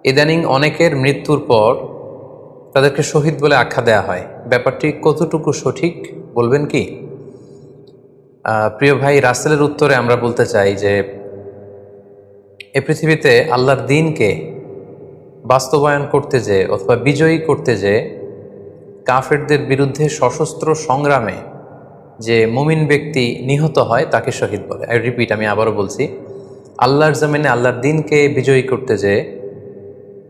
ইদানিং অনেকের মৃত্যুর পর তাদেরকে শহীদ বলে আখ্যা দেয়া হয়। ব্যাপারটি কতটুকু সঠিক বলবেন কি? প্রিয় ভাই, রাসেলের উত্তরে আমরা বলতে চাই যে এ পৃথিবীতে আল্লাহর দ্বীনকে বাস্তবায়ন করতে যেয়ে অথবা বিজয়ী করতে যেয়ে কাফেরদের বিরুদ্ধে সশস্ত্র সংগ্রামে যে মুমিন ব্যক্তি নিহত হয় তাকে শহীদ বলে। আমি আবারও বলছি, আল্লাহর জমিনে আল্লাহর দ্বীনকে বিজয়ী করতে যেয়ে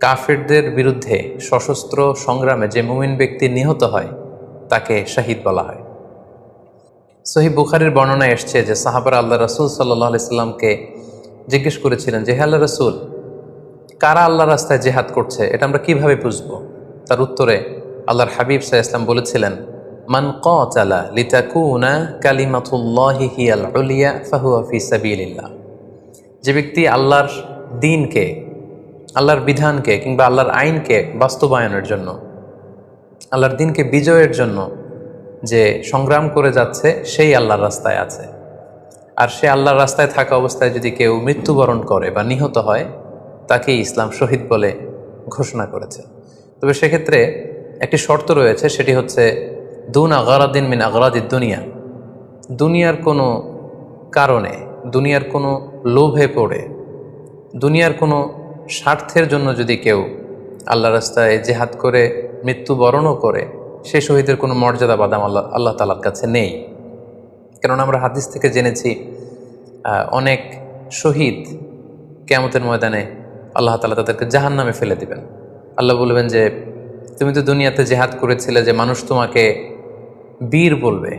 কাফেরদের বিরুদ্ধে সশস্ত্র সংগ্রামে যে মুমিন ব্যক্তি নিহত হয় তাকে শহীদ বলা হয়। সহিহ বুখারীর বর্ণনায় এসছে যে সাহাবারা আল্লাহ রাসূল সাল্লাল্লাহু আলাইহি সাল্লামকে জিজ্ঞেস করেছিলেন যে, হে আল্লাহ রাসূল, কারা আল্লাহর রাস্তায় জিহাদ করছে এটা আমরা কিভাবে বুঝবো? তার উত্তরে আল্লাহর হাবিব সাল্লাল্লাহু আলাইহি ওয়াসাল্লাম বলেছিলেন, মান কাতালা লিতাকুনা কালিমাতুল্লাহি হিয়াল উলিয়া ফাহুয়া ফি সাবিলিল্লাহ। যে ব্যক্তি আল্লাহর দ্বীনকে, আল্লাহর বিধানকে কিংবা আল্লাহর আইনকে বাস্তবায়নের জন্য, আল্লাহর দ্বীনকে বিজয়ের জন্য যে সংগ্রাম করে যাচ্ছে সেই আল্লাহর রাস্তায় আছে। আর সে আল্লাহর রাস্তায় থাকা অবস্থায় যদি কেউ মৃত্যুবরণ করে বা নিহত হয় তাকেই ইসলাম শহীদ বলে ঘোষণা করেছে। তবে সেক্ষেত্রে একটি শর্ত রয়েছে, সেটি হচ্ছে দুন আগারাদিন মিন আগারাদিদ দুনিয়া। দুনিয়ার কোনো কারণে, দুনিয়ার কোনো লোভে পড়ে, দুনিয়ার কোনো স্বার্থের জন্য যদি কেউ আল্লাহ রাস্তায় জেহাদ করে মৃত্যুবরণও করে, সে শহীদের কোনো মর্যাদা বাদাম আল্লাহ তাআলার কাছে নেই। কেননা আমরা হাদিস থেকে জেনেছি অনেক শহীদ কিয়ামতের ময়দানে আল্লাহ তাআলা তাদেরকে জাহান্নামে ফেলে দিবেন। আল্লাহ বলবেন যে তুমি তো দুনিয়াতে জেহাদ করেছিলে, যে মানুষ তোমাকে বীর বলবে,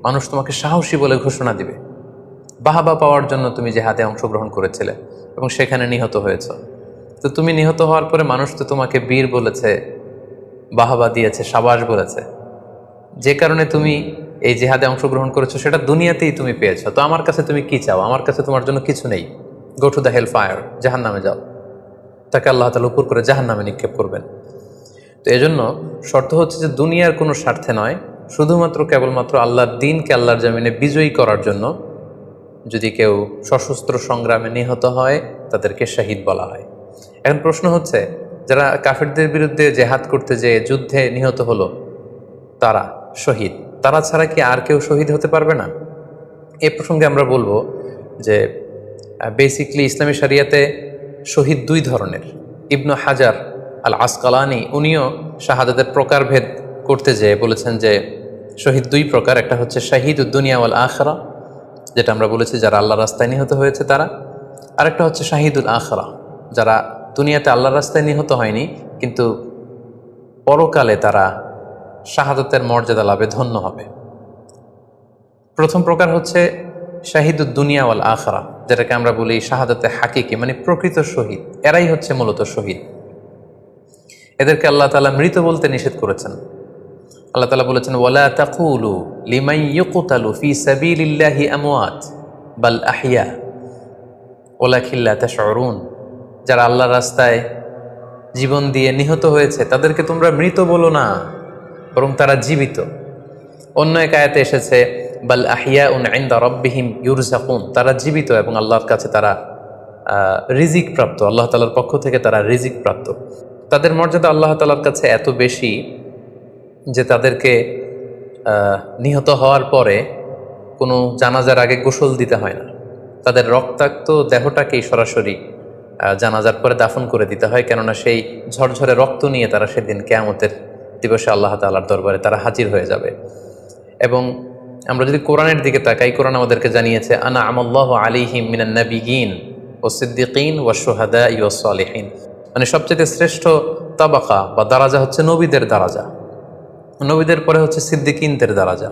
মানুষ তোমাকে সাহসী বলে ঘোষণা দিবে, বাহাবা পাওয়ার জন্য তুমি জেহাদে অংশগ্রহণ করেছিলে এবং সেখানে নিহত হয়েছ। তো তুমি নিহত হওয়ার পরে মানুষ তো তোমাকে বীর বলেছে, বাহাবা দিয়েছে, সাবাস বলেছে, যে কারণে তুমি এই জেহাদে অংশগ্রহণ করেছো সেটা দুনিয়াতেই তুমি পেয়েছো। তো আমার কাছে তুমি কি চাও? আমার কাছে তোমার জন্য কিছু নেই। Go to the hell fire, জাহান্নামে যাও। তাকে আল্লাহ তাআলা উপর করে জাহান্নামে নিক্ষেপ করবেন। তো এজন্য শর্ত হচ্ছে যে দুনিয়ার কোনো স্বার্থে নয়, শুধুমাত্র কেবলমাত্র আল্লাহর দ্বীনকে আল্লাহর জমিনে বিজয়ী করার জন্য যদি কেউ সশস্ত্র সংগ্রামে নিহত হয় তাদেরকে শহীদ বলা হয়। এখন প্রশ্ন হচ্ছে, যারা কাফেরদের বিরুদ্ধে জেহাদ করতে যেয়ে যুদ্ধে নিহত হলো তারা শহীদ, তারা ছাড়া কি আর কেউ শহীদ হতে পারবে না? এ প্রসঙ্গে আমরা বলবো যে বেসিকলি ইসলামী শরিয়াতে শহীদ দুই ধরনের। ইবনু হাজার আল আসকালানি উনিও শাহাদাতের প্রকারভেদ করতে যেয়ে বলেছেন যে শহীদ দুই প্রকার। একটা হচ্ছে শাহিদুদ দুনিয়া ওয়াল আখিরা, যেটা আমরা বলেছি যারা আল্লাহর রাস্তায় নিহত হয়েছে তারা। আরেকটা হচ্ছে শাহিদুল আখিরা, যারা দুনিয়াতে আল্লাহর রাস্তায় নিহত হয়নি কিন্তু পরকালে তারা শাহাদাতের মর্যাদা লাভে ধন্য হবে। প্রথম প্রকার হচ্ছে শাহিদুদ দুনিয়া ওয়াল আখিরা, যেটাকে আমরা বলি শাহাদাতে হাকিকি, মানে প্রকৃত শহীদ। এরাই হচ্ছে মূলত শহীদ। এদেরকে আল্লাহ তাআলা মৃত বলতে নিষেধ করেছেন। আল্লাহ তাআলা বলেছেন, ওয়ালা তাকুলু লিমান ইউকতালু ফি সাবিলিল্লাহি আমওয়াত বাল আহইয়া ওয়ালাকিন লা তাশউরুন। যারা আল্লাহর রাস্তায় জীবন দিয়ে নিহত হয়েছে তাদেরকে তোমরা মৃত বলো না, বরং তারা জীবিত। অন্য এক আয়াতে এসেছে, বাল আহিয়াউন ইনদা রাব্বিহিম ইউরযাকুন, তারা জীবিত এবং আল্লাহর কাছে তারা রিজিক প্রাপ্ত, আল্লাহ তাআলার পক্ষ থেকে তারা রিজিক প্রাপ্ত। তাদের মর্যাদা আল্লাহ তাআলার কাছে এত বেশি যে তাদেরকে নিহত হওয়ার পরে কোনো জানাজার আগে গোসল দিতে হয় না। তাদের রক্তাক্ত দেহটাকেই সরাসরি জানাজার পরে দাফন করে দিতে হয়, কেননা সেই ঝরঝরে রক্ত নিয়ে তারা সেদিন কিয়ামতের দিবসে আল্লাহ তাআলার দরবারে তারা হাজির হয়ে যাবে। এবং আমরা যদি কোরআনের দিকে তাকাই, কোরআন আমাদেরকে জানিয়েছে, আনা আমাল্লাহু আলাইহিম মিনান নাবিয়িন ওয়াস সিদ্দিকিন ওয়াশ শুহাদাই ওয়াস সালিহিন, মানে সবচেয়ে শ্রেষ্ঠ তাবাকা বা দারাজা হচ্ছে নবীদের দারাজা, নবীদের পরে হচ্ছে সিদ্দিকিনদের দারাজা,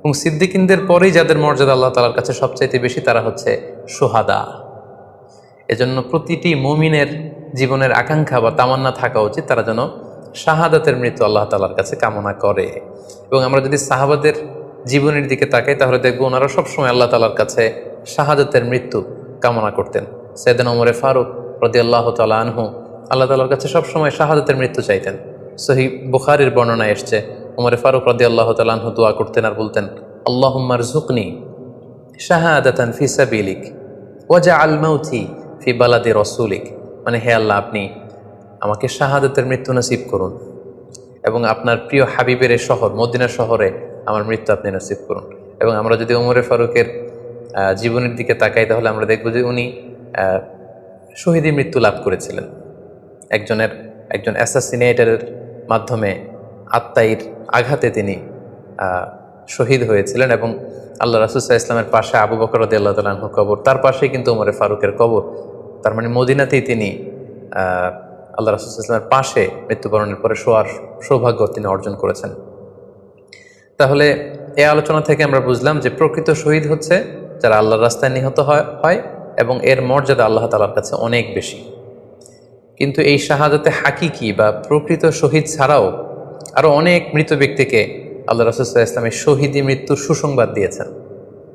এবং সিদ্দিকিনদের পরেই যাদের মর্যাদা আল্লাহ তাআলার কাছে সবচাইতে বেশি তারা হচ্ছে শুহাদা। এজন্য প্রতিটি মুমিনের জীবনের আকাঙ্ক্ষা বা তামান্না থাকা উচিত তারা যেন শাহাদাতের মৃত্যু আল্লাহ তাআলার কাছে কামনা করে। এবং আমরা যদি সাহাবাদের জীবনের দিকে তাকাই তাহলে দেখবো ওনারা সবসময় আল্লাহ তাআলার কাছে শাহাদাতের মৃত্যু কামনা করতেন। সাইয়েদনা ওমর ফারুক রাদিয়াল্লাহু তাআলা আনহু আল্লাহ তাআলার কাছে সবসময় শাহাদাতের মৃত্যু চাইতেন। সহিহ বুখারীর বর্ণনায় এসছে, ওমর ফারুক রাদিয়াল্লাহু তাআলা আনহু দোয়া করতেন আর বলতেন, আল্লাহুম্মা রযুকনি শাহাদাতান ফি সাবিলিক ওয়াজআল মাউতি ফি বালাদি রাসূলিক, মানে হে আল্লাহ, আপনি আমাকে শাহাদাতের মৃত্যু নসিব করুন এবং আপনার প্রিয় হাবিবের এই শহর মদিনা শহরে আমার মৃত্যু আপনি নসিব করুন। এবং আমরা যদি ওমরে ফারুকের জীবনের দিকে তাকাই তাহলে আমরা দেখব যে উনি শহীদি মৃত্যু লাভ করেছিলেন। একজন অ্যাসাসিনেটরের মাধ্যমে আত্মাইর আঘাতে তিনি শহীদ হয়েছিলেন এবং আল্লাহ রাসূল সাল্লাল্লাহু আলাইহি ওয়াসাল্লামের পাশে আবু বকর রাদিয়াল্লাহু তাআলা আনহুর কবর, তার পাশেই কিন্তু ওমরে ফারুকের কবর। তার মানে মদিনাতেই তিনি আল্লাহ রাসূল সাল্লাল্লাহু আলাইহি ওয়াসাল্লামের পাশে মৃত্যুবরণের পরে শোয়ার সৌভাগ্য তিনি অর্জন করেছেন। তাহলে এই আলোচনা থেকে আমরা বুঝলাম যে প্রকৃত শহীদ হচ্ছে যারা আল্লাহর রাস্তায় নিহত হয় এবং এর মর্যাদা আল্লাহ তাআলার কাছে অনেক বেশি। কিন্তু এই শাহাদাতে হাকিকি বা প্রকৃত শহীদ ছাড়াও আরও অনেক মৃত ব্যক্তিকে আল্লাহ রাসূল সাল্লাল্লাহু আলাইহি ওয়াসাল্লাম শহীদি মৃত্যুর সুসংবাদ দিয়েছেন।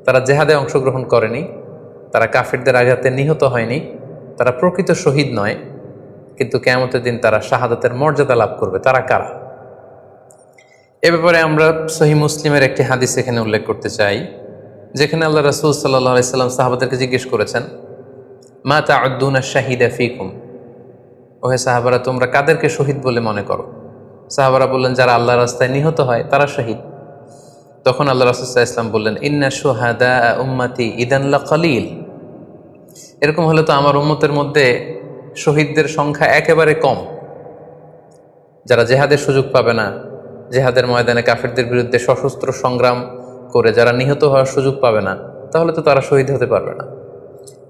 তারা জেহাদে অংশগ্রহণ করেনি, তারা কাফিরদের আঘাতে নিহত হয়নি, তারা প্রকৃত শহীদ নয়, কিন্তু কিয়ামতের দিন তারা শাহাদাতের মর্যাদা লাভ করবে। তারা কারা? এ ব্যাপারে আমরা সহিহ মুসলিমের একটি হাদিস এখানে উল্লেখ করতে চাই, যেখানে আল্লাহ রাসূল সাল্লাল্লাহু আলাইহি ওয়াসাল্লাম সাহাবাদেরকে জিজ্ঞেস করেছেন, মা তা'উদ্দুনা শাহিদা ফীকুম, ওহে সাহাবারা তোমরা কাদেরকে শহীদ বলে মনে করো? সাহাবারা বললেন, যারা আল্লাহর রাস্তায় নিহত হয় তারা শহীদ। তখন আল্লাহ রাসূল সাল্লাল্লাহু আলাইহি ওয়াসাল্লাম বললেন, ইন্না শুহাদা উম্মতি ইদান লাকালিল, এরকম হলে তো আমার উম্মতের মধ্যে শহীদদের সংখ্যা একেবারে কম। যারা জেহাদের সুযোগ পাবে না, জেহাদের ময়দানে কাফিরদের বিরুদ্ধে সশস্ত্র সংগ্রাম করে যারা নিহত হওয়ার সুযোগ পাবে না, তাহলে তো তারা শহীদ হতে পারবে না।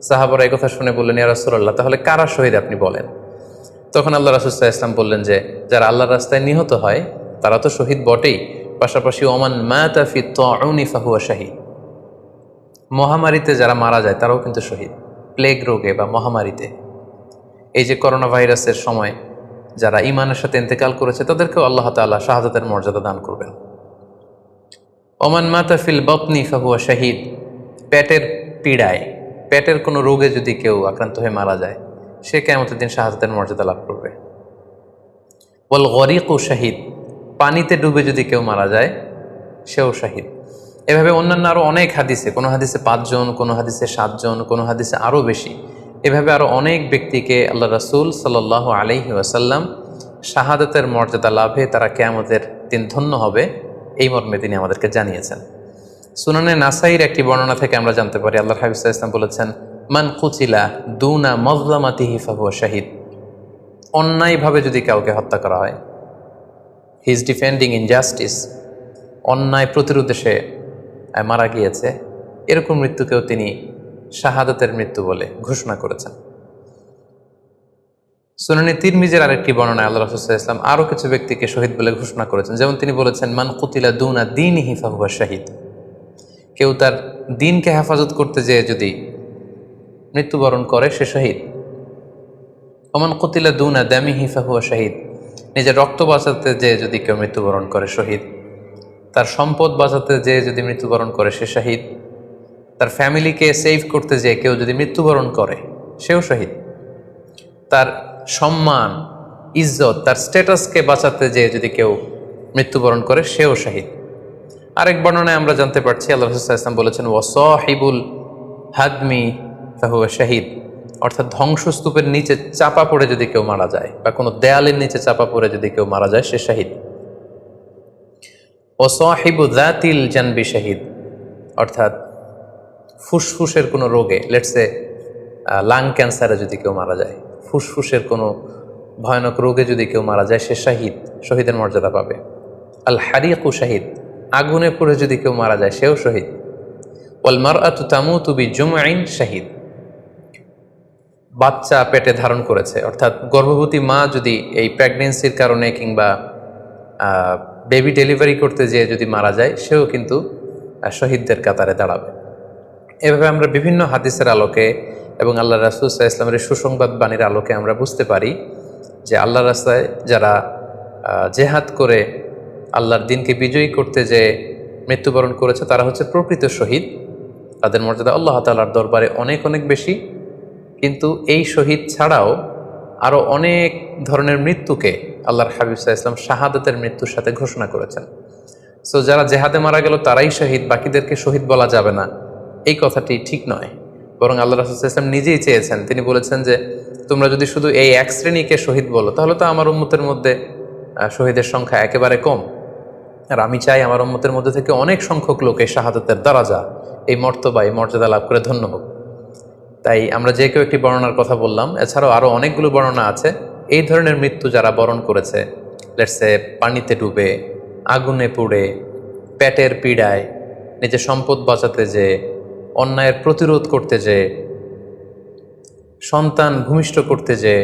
সাহাবারা এই কথা শুনে বললেন, ইয়া রাসূলুল্লাহ, তাহলে কারা শহীদ আপনি বলেন। তখন আল্লাহ রাসূল সাল্লাল্লাহু আলাইহি ওয়াসাল্লাম বললেন যে যারা আল্লাহর রাস্তায় নিহত হয় তারা তো শহীদ বটেই, পাশাপাশি ওমান মাতা ফি তাউনি ফাহুয়া শাহীদ, মহামারীতে যারা মারা যায় তারাও কিন্তু শহীদ। প্লেগ রোগে বা মহামারীতে, এই যে করোনা ভাইরাসের সময় যারা ঈমানের সাথে ইন্তেকাল করেছে তাদেরকেও আল্লাহ তাআলা শাহাদাতের মর্যাদা দান করবেন। ওমান মাতা ফিল বাতনি ফাহুয়া শাহীদ, পেটের পীড়ায়, পেটের কোনো রোগে যদি কেউ আক্রান্ত হয়ে মারা যায় সে কিয়ামতের দিন শাহাদাতের মর্যাদা লাভ করবে। ওয়াল গরিকু শাহীদ, পানিতে ডুবে যদি কেউ মারা যায় সেও শাহীদ। এভাবে অন্যান্য আরও অনেক হাদিসে, কোনো হাদিসে 5 জন, কোনো হাদিসে 7 জন, কোনো হাদিসে আরও বেশি, এভাবে আরও অনেক ব্যক্তিকে আল্লাহ রাসূল সাল্লাল্লাহু আলাইহি ওয়াসাল্লাম শাহাদাতের মর্যাদা লাভে তারা কিয়ামতের দিন ধন্য হবে এই মর্মে তিনি আমাদেরকে জানিয়েছেন। সুনানে নাসাইর একটি বর্ণনা থেকে আমরা জানতে পারি, আল্লাহর হাবিব সাল্লাল্লাহু আলাইহি ওয়াসাল্লাম বলেছেন, মান কুতিলা দুনা মাজলামাতিহি ফাহুয়া শাহীদ, অন্যায়ভাবে যদি কাউকে হত্যা করা হয়, হি ইজ ডিফেন্ডিং ইনজাস্টিস, অন্যায় প্রতিরোধে সে মারা গিয়েছে, এরকম মৃত্যুকেও তিনি শাহাদাতের মৃত্যু বলে ঘোষণা করেছেন। সুনানে তিরমিজির আরেকটি বর্ণনায় আল্লাহ রাসূল সাল্লাল্লাহু আলাইহি ওয়াসাল্লাম আরও কিছু ব্যক্তিকে শহীদ বলে ঘোষণা করেছেন। যেমন তিনি বলেছেন, মান কুতিলা দুনা দীনিহি ফাহুয়া শাহীদ, কেউ তার দিনকে হেফাজত করতে যেয়ে যদি মৃত্যুবরণ করে সে শহীদ। ওমান কুতিলা দুনা দামিহি ফাহুয়া শাহীদ, নিজের রক্ত বাঁচাতে যেয়ে যদি কেউ মৃত্যুবরণ করে শহীদ। তার সম্পদ বাঁচাতে যেয়ে যদি মৃত্যুবরণ করে সে শহীদ। তার ফ্যামিলিকে সেভ করতে যেয়ে কেউ যদি মৃত্যুবরণ করে সেও শহীদ। তার সম্মান, ইজ্জত, তার স্ট্যাটাসকে বাঁচাতে যেয়ে যদি কেউ মৃত্যুবরণ করে সেও শহীদ। আরেক বর্ণনায় আমরা জানতে পারছি, আল্লাহ রাসূল সাল্লাল্লাহু আলাইহি ওয়াসাল্লাম বলেছেন, ওয়াসাহিবুল হাদমি ফাহুয়া শাহীদ, অর্থাৎ ধ্বংসস্তূপের নিচে চাপা পড়ে যদি কেউ মারা যায় বা কোনো দেয়ালের নিচে চাপা পড়ে যদি কেউ মারা যায় সে শহীদ। ওয়াসাহিবু যাতিল জানবি শাহীদ, অর্থাৎ ফুসফুসের কোনো রোগে, লেটসে লাং ক্যান্সারে যদি কেউ মারা যায়, ফুসফুসের কোনো ভয়ানক রোগে যদি কেউ মারা যায় সে শাহীদ, শহীদের মর্যাদা পাবে। আল হারিকু শাহীদ, আগুনে পুড়ে যদি কেউ মারা যায় সেও শহীদ। ওয়াল মারআতু তামুতু বিজুমইন শাহীদ, বাচ্চা পেটে ধারণ করেছে, অর্থাৎ গর্ভবতী মা যদি এই প্রেগনেন্সির কারণে কিংবা বেবি ডেলিভারি করতে যেয়ে যদি মারা যায় সেও কিন্তু শহীদদের কাতারে দাঁড়াবে। এভাবে আমরা বিভিন্ন হাদিসের আলোকে এবং আল্লাহ রাসূল সাল্লাল্লাহু আলাইহি ওয়াসাল্লামের সুসংবাদ বাণীর আলোকে আমরা বুঝতে পারি যে আল্লাহর রাস্তায় যারা জেহাদ করে আল্লাহর দ্বীনকে বিজয়ী করতে যে মৃত্যুবরণ করেছে তারা হচ্ছে প্রকৃত শহীদ। তাদের মর্যাদা আল্লাহ তাআলার দরবারে অনেক অনেক বেশি। কিন্তু এই শহীদ ছাড়াও আরও অনেক ধরনের মৃত্যুকে আল্লাহর হাবিব সাল্লাল্লাহু আলাইহি ওয়াসাল্লাম শাহাদাতের মৃত্যুর সাথে ঘোষণা করেছেন। সো যারা জেহাদে মারা গেল তারাই শহীদ, বাকিদেরকে শহীদ বলা যাবে না, এই কথাটি ঠিক নয়। বরং আল্লাহ রাসূল সাল্লাল্লাহু আলাইহি ওয়াসাল্লাম নিজেই চেয়েছেন, তিনি বলেছেন যে তোমরা যদি শুধু এই এক শ্রেণীকে শহীদ বলো তাহলে তো আমার উম্মতের মধ্যে শহীদের সংখ্যা একেবারে কম। আর আমি চাই আমার উম্মতের মধ্যে থেকে অনেক সংখ্যক লোক এই শাহাদাতের দারাজা, এই মর্তবা, এই মর্যাদা লাভ করে ধন্য হোক। তাই আমরা যে কেউ একটি বর্ণনার কথা বললাম, এছাড়াও আরও অনেকগুলো বর্ণনা আছে। এই ধরনের মৃত্যু যারা বরণ করেছে, লেটসে পানিতে ডুবে, আগুনে পুড়ে, পেটের পীড়ায়, নিজের সম্পদ বাঁচাতে যে, অন্যায়ের প্রতিরোধ করতে যে, সন্তান ভূমিষ্ঠ করতে যে,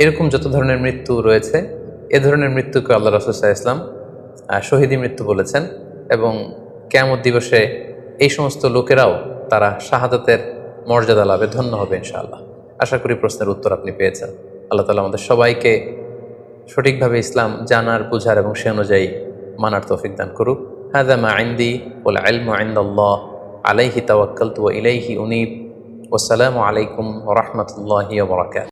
এরকম যত ধরনের মৃত্যু রয়েছে, এ ধরনের মৃত্যুকে আল্লাহ রাসূল সাল্লাল্লাহু আলাইহি ওয়াসাল্লাম শহীদি মৃত্যু বলেছেন। এবং কিয়ামত দিবসে এই সমস্ত লোকেরাও তারা শাহাদাতের মর্যাদা লাভে ধন্য হবে ইনশাআল্লাহ। আশা করি প্রশ্নের উত্তর আপনি পেয়েছেন। আল্লাহ তাআলা আমাদের সবাইকে সঠিকভাবে ইসলাম জানার, বুঝার এবং সে অনুযায়ী মানার তৌফিক দান করুক। হাযা মা ইনদি ওয়াল ইলমু ইনদাল্লাহ আলাইহি তাওয়াক্কালতু ওয়া ইলাইহি উনীব। ওয়াসসালামু আলাইকুম ওয়া রাহমাতুল্লাহি ওয়া বারাকাতুহু।